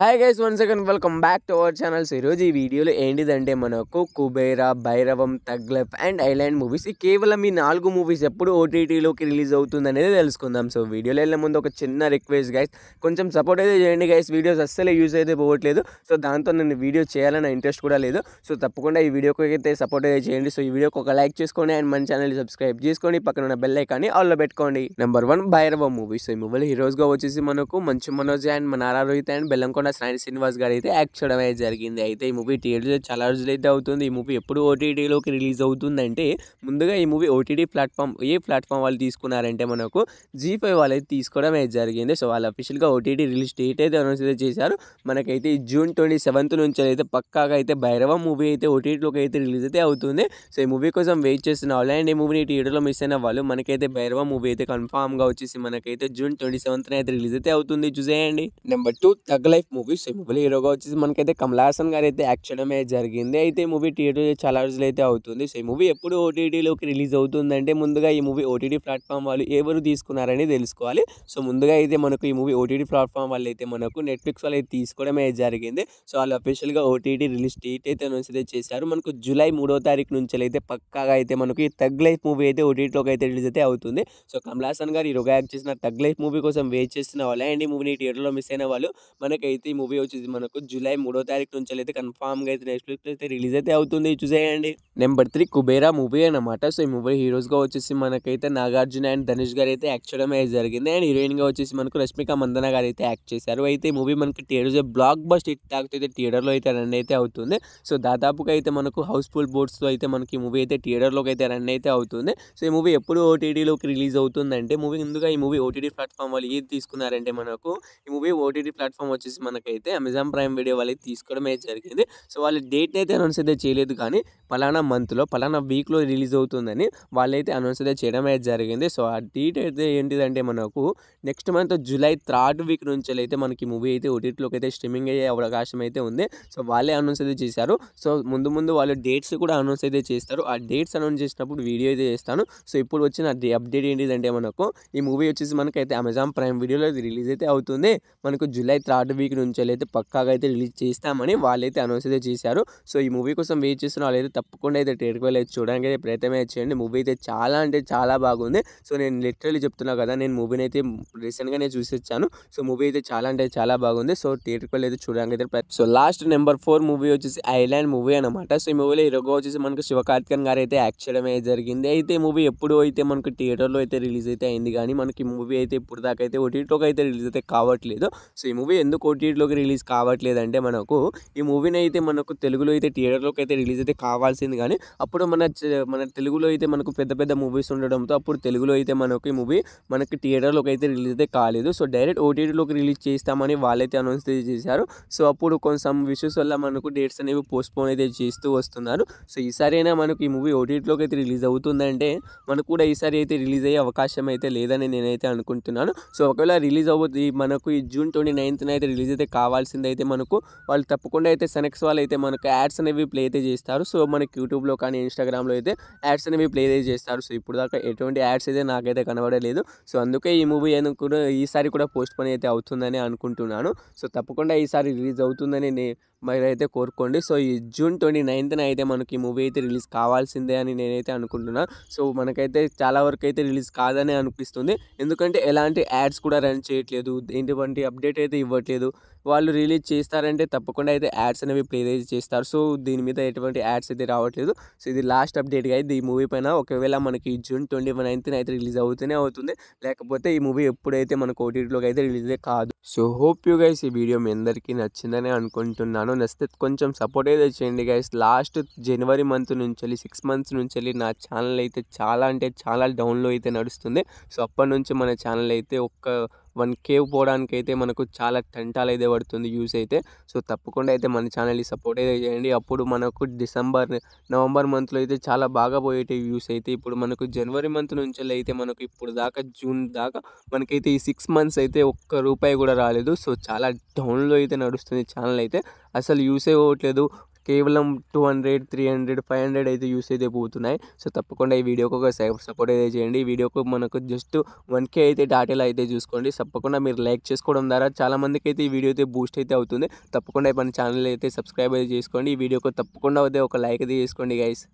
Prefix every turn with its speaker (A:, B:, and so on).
A: Hi guys, once again welcome back to our channels. ఈరోజు ఈ వీడియోలో ఏంటిదంటే మనకు Kubera, Bhairavam, తగ్లఫ్ and island movies, ఈ కేవలం ఈ 4 మూవీస్ ఎప్పుడు ఓటీటీలోకి రిలీజ్ అవుతుంది అనేది తెలుసుకుందాం. సో వీడియోలో వెళ్ళే ముందు ఒక చిన్న రిక్వెస్ట్ గైస్, కొంచెం సపోర్ట్ అయితే చేయండి గైస్. వీడియోస్ అస్సలే యూస్ అయితే పోవట్లేదు. సో దాంతో నేను వీడియో చేయాలన్న ఇంట్రెస్ట్ కూడా లేదు. సో తప్పకుండా ఈ వీడియోకి అయితే సపోర్ట్ అయితే చేయండి. సో ఈ వీడియోకి ఒక లైక్ చేసుకోండి అండ్ మన ఛానల్ని సబ్స్క్రైబ్ చేసుకోండి. పక్కన ఉన్న బెల్ ఐకాన్ని ఆల్లో పెట్టుకోండి. Number 1 Bhairavam movie. సో ఈ మూవీలో హీరోస్గా వచ్చేసి మనకు మంచు మనోజ్ అండ్ నారా రోహిత్ అండ్ బెల్లంకొండ సాయి శ్రీనివాస్ గారు అయితే యాక్ట్ చేయడం అయితే జరిగింది. అయితే ఈ మూవీ థియేటర్లో చాలా రోజులు అయితే అవుతుంది. ఈ మూవీ ఎప్పుడు ఓటీటీలోకి రిలీజ్ అవుతుందంటే, ముందుగా ఈ మూవీ ఓటీటీ ప్లాట్ఫామ్ వాళ్ళు తీసుకున్నారంటే మనకు G5 వాళ్ళు అయితే తీసుకోవడం అయితే జరిగింది. సో వాళ్ళు అఫీషియల్గా ఓటీటీ రిలీజ్ డేట్ అయితే అనౌన్స్ అయితే చేశారు. మనకైతే జూన్ 27 నుంచి అయితే పక్కాగా అయితే భైరవం మూవీ అయితే ఓటీటీలోకి అయితే రిలీజ్ అయితే అవుతుంది. సో ఈ మూవీ కోసం వెయిట్ చేస్తున్న వాళ్ళు అండ్ ఈ మూవీని థియేటర్లో మిస్ అయిన వాళ్ళు, మనకైతే భైరవం మూవీ అయితే కన్ఫామ్గా వచ్చేసి మనకైతే జూన్ 27 అయితే రిలీజ్ అయితే అవుతుంది. చూసేయండి. నెంబర్ 2 తగ్ లైఫ్ మూవీ. సో ఈ మూవీలో హీరోగా వచ్చేసి మనకైతే కమల్ హాసన్ గారు అయితే యాక్ట్ చేయడం అయితే జరిగింది. అయితే ఈ మూవీ థియేటర్ చాలా రోజులు అయితే అవుతుంది. సో ఈ మూవీ ఎప్పుడు ఓటీటీలోకి రిలీజ్ అవుతుందంటే, ముందుగా ఈ మూవీ ఓటీటీ ప్లాట్ఫామ్ వాళ్ళు ఎవరు తీసుకున్నారని తెలుసుకోవాలి. సో ముందుగా అయితే మనకు ఈ మూవీ ఓటీటీ ప్లాట్ఫామ్ వాళ్ళు అయితే మనకు నెట్ఫ్లిక్స్ వాళ్ళు అయితే తీసుకోవడం అయితే జరిగింది. సో వాళ్ళు అఫీషియల్గా ఓటీటీ రిలీజ్ డేట్ అయితే అనౌన్స్ అయితే చేశారు. మనకు జూలై 3వ తారీఖు నుంచి అయితే పక్కాగా అయితే మనకు ఈ తగ్ లైఫ్ మూవీ అయితే ఓటీటీలోకి అయితే రిలీజ్ అయితే అవుతుంది. సో కమల్ హాసన్ గారు హీరోగా యాక్ట్ చేసిన తగ్ లైఫ్ మూవీ కోసం వెయిట్ చేస్తున్న వాళ్ళు అండ్ ఈ మూవీని థియేటర్లో మిస్ అయిన వాళ్ళు, మనకైతే ఈ మూవీ వచ్చేసి మనకు జూలై 3వ తారీఖు నుంచి అయితే కన్ఫామ్గా అయితే నెట్ఫ్లిక్స్ అయితే రిలీజ్ అయితే అవుతుంది. చూసేయండి. నెంబర్ 3 కుబేరా మూవీ అనమాట. సో ఈ మూవీ హీరోస్గా వచ్చేసి మనకైతే నాగార్జున అండ్ ధనుష్ గారు అయితే యాక్ట్ చేయడం అయితే జరిగింది. అండ్ హీరోయిన్గా వచ్చేసి మనకు రష్మిక మందన గారు అయితే యాక్ట్ చేశారు. అయితే ఈ మూవీ మనకి theatre blockbuster hit talk అయితే థియేటర్లో అయితే రన్ అయితే అవుతుంది. సో దాదాపుగా అయితే మనకు హౌస్ఫుల్ బోర్డ్స్తో అయితే మనకి ఈ మూవీ అయితే థియేటర్లోకి అయితే రన్ అయితే అవుతుంది. సో ఈ మూవీ ఎప్పుడు ఓటీటీలోకి రిలీజ్ అవుతుందంటే, ముందుగా ఈ మూవీ ఓటీటీ ప్లాట్ఫామ్ వాళ్ళు ఏది తీసుకున్నారంటే, మనకు ఈ మూవీ ఓటీటీ ప్లాట్ఫామ్ వచ్చేసి మనకైతే అమెజాన్ ప్రైమ్ వీడియో వాళ్ళు తీసుకోవడం అయితే జరిగింది. సో వాళ్ళు డేట్ అయితే అనౌన్స్ అయితే చేయలేదు, కానీ పలానా మంత్లో పలానా వీక్లో రిలీజ్ అవుతుందని వాళ్ళైతే అనౌన్స్ అయితే చేయడం అయితే జరిగింది. సో ఆ డేట్ అయితే ఏంటిదంటే, మనకు next month July 3rd week నుంచి అయితే మనకి మూవీ అయితే ఓటీటీలోకి అయితే స్ట్రీమింగ్ అయ్యే అవకాశం అయితే ఉంది. సో వాళ్ళే అనౌన్స్ అయితే చేశారు. సో ముందు వాళ్ళు డేట్స్ కూడా అనౌన్స్ అయితే చేస్తారు. ఆ డేట్స్ అనౌన్స్ చేసినప్పుడు వీడియో అయితే చేస్తాను. సో ఇప్పుడు వచ్చిన అప్డేట్ ఏంటిదంటే, మనకు ఈ మూవీ వచ్చేసి మనకైతే అమెజాన్ ప్రైమ్ వీడియోలో రిలీజ్ అయితే అవుతుంది. మనకు జూలై 3rd వీక్ నుంచి అయితే పక్కాగా అయితే రిలీజ్ చేస్తామని వాళ్ళైతే అనౌన్స్ అయితే చేశారు. సో ఈ మూవీ కోసం వెయిట్ చేస్తున్న వాళ్ళైతే తప్పకుండా అయితే థియేటర్కి వెళ్ళి చూడడానికి అయితే ప్రయత్నం అయితే చేయండి. మూవీ అయితే చాలా అంటే చాలా బాగుంది. సో నేను లిటరల్లీ చెప్తున్నా కదా, నేను మూవీని అయితే రీసెంట్గానే చూసి వచ్చాను. సో మూవీ అయితే చాలా అంటే చాలా బాగుంది. సో థియేటర్కి వెళ్ళి అయితే చూడడానికి అయితే సో లాస్ట్ నెంబర్ 4 మూవీ వచ్చేసి ఐలాండ్ మూవీ అనమాట. సో ఈ మూవీలో హీరోగా వచ్చేసి మనకు శివకార్తికేయన్ గారు అయితే యాక్ట్ చేయడం అయితే జరిగింది. అయితే ఈ మూవీ ఎప్పుడు అయితే మనకు థియేటర్లో అయితే రిలీజ్ అయితే అయింది, కానీ మనకి మూవీ అయితే ఇప్పుడు దాకా అయితే ఓటీటీలోకి అయితే రిలీజ్ అయితే కావట్లేదు. సో ఈ మూవీ ఎందుకు ఓటీటీలోకి రిలీజ్ కావట్లేదు అంటే, మనకు ఈ మూవీని అయితే మనకు తెలుగులో అయితే థియేటర్లోకి అయితే రిలీజ్ అయితే కావాల్సింది, కానీ అప్పుడు మన తెలుగులో అయితే మనకు పెద్ద పెద్ద మూవీస్ ఉండడంతో అప్పుడు తెలుగులో అయితే మనకు ఈ మూవీ మనకి థియేటర్లోకి అయితే రిలీజ్ అయితే కాలేదు. సో డైరెక్ట్ ఓటీటీలోకి రిలీజ్ చేస్తామని వాళ్ళైతే అనౌన్స్ చేశారు. సో అప్పుడు కొంచెం ఇష్యూస్ వల్ల మనకు డేట్స్ అనేవి పోస్ట్పోన్ అయితే చేస్తూ వస్తున్నారు. సో ఈసారి అయినా మనకు ఈ మూవీ ఓటీటీలోకి అయితే రిలీజ్ అవుతుందంటే, మనకు కూడా ఈసారి అయితే రిలీజ్ అయ్యే అవకాశం అయితే లేదని నేనైతే అనుకుంటున్నాను. సో ఒకవేళ రిలీజ్ అవ్వదు, మనకు ఈ జూన్ 29న అయితే రిలీజ్ అయితే కావాల్సింది అయితే మనకు వాళ్ళు తప్పకుండా అయితే సెనెక్స్ వాళ్ళు అయితే మనకు యాడ్స్ అనేవి ప్లే అయితే చేస్తారు. సో మనకి యూట్యూబ్లో కానీ ఇన్స్టాగ్రామ్లో అయితే యాడ్స్ అనేవి ప్లే అయితే చేస్తారు. సో ఇప్పుడు దాకా ఎటువంటి యాడ్స్ అయితే నాకైతే కనబడలేదు. సో అందుకే ఈ మూవీ కూడా ఈసారి కూడా పోస్ట్ పోన్ అయితే అవుతుందని అనుకుంటున్నాను. సో తప్పకుండా ఈసారి రిలీజ్ అవుతుందని మీరైతే కోరుకోండి. సో ఈ జూన్ 29న అయితే మనకి మూవీ అయితే రిలీజ్ కావాల్సిందే అని నేనైతే అనుకుంటున్నాను. సో మనకైతే చాలా వరకు అయితే రిలీజ్ కాదని అనిపిస్తుంది. ఎందుకంటే ఎలాంటి యాడ్స్ కూడా రన్ చేయట్లేదు, ఎటువంటి అప్డేట్ అయితే ఇవ్వట్లేదు. వాళ్ళు రిలీజ్ చేస్తారంటే తప్పకుండా అయితే యాడ్స్ అనేవి ప్లే అయితే చేస్తారు. సో దీని మీద ఎటువంటి యాడ్స్ అయితే రావట్లేదు. సో ఇది లాస్ట్ అప్డేట్గా అయితే ఈ మూవీ పైన ఒకవేళ మనకి జూన్ 29న అయితే రిలీజ్ అవుతూనే అవుతుంది, లేకపోతే ఈ మూవీ ఎప్పుడైతే మనకు ఓటీటీలోకి అయితే రిలీజ్ కాదు. సో హోప్ యూ గైస్ ఈ వీడియో మీ అందరికీ నచ్చిందని అనుకుంటున్నాను. నచ్చితే కొంచెం సపోర్ట్ అయితే చేయండి గైస్. లాస్ట్ జనవరి మంత్ నుంచి 6 months నుంచి నా ఛానల్ అయితే చాలా అంటే చాలా డౌన్లో అయితే నడుస్తుంది. సో అప్పటి నుంచి మన ఛానల్ అయితే ఒక్క 1K పోవడానికి అయితే మనకు చాలా టెంటాలు అయితే పడుతుంది యూస్ అయితే. సో తప్పకుండా అయితే మన ఛానల్ని సపోర్ట్ అయితే చేయండి. అప్పుడు మనకు నవంబర్ మంత్లో అయితే చాలా బాగా పోయేటి వ్యూస్ అయితే, ఇప్పుడు మనకు జనవరి మంత్ నుంచి అయితే మనకు ఇప్పుడు దాకా జూన్ దాకా మనకైతే ఈ 6 months అయితే ఒక్క రూపాయి కూడా రాలేదు. సో చాలా డౌన్లో అయితే నడుస్తుంది ఛానల్ అయితే, అసలు యూసే అవ్వట్లేదు. కేవలం 200, 300, 500 అయితే వ్యూస్ అయితే పోతున్నాయి. సో తప్పకుండా ఈ వీడియోకి ఒక సపోర్ట్ అయితే చేయండి. ఈ వీడియోకి మనకు జస్ట్ 1K అయితే దాటేలా అయితే చూసుకోండి. తప్పకుండా మీరు లైక్ చేసుకోవడం ద్వారా చాలా మందికి అయితే ఈ వీడియో అయితే బూస్ట్ అయితే అవుతుంది. తప్పకుండా మన ఛానల్ అయితే సబ్స్క్రైబ్ అయితే చేసుకోండి. ఈ వీడియోకి తప్పకుండా అయితే ఒక లైక్ అయితే చేసుకోండి గైస్.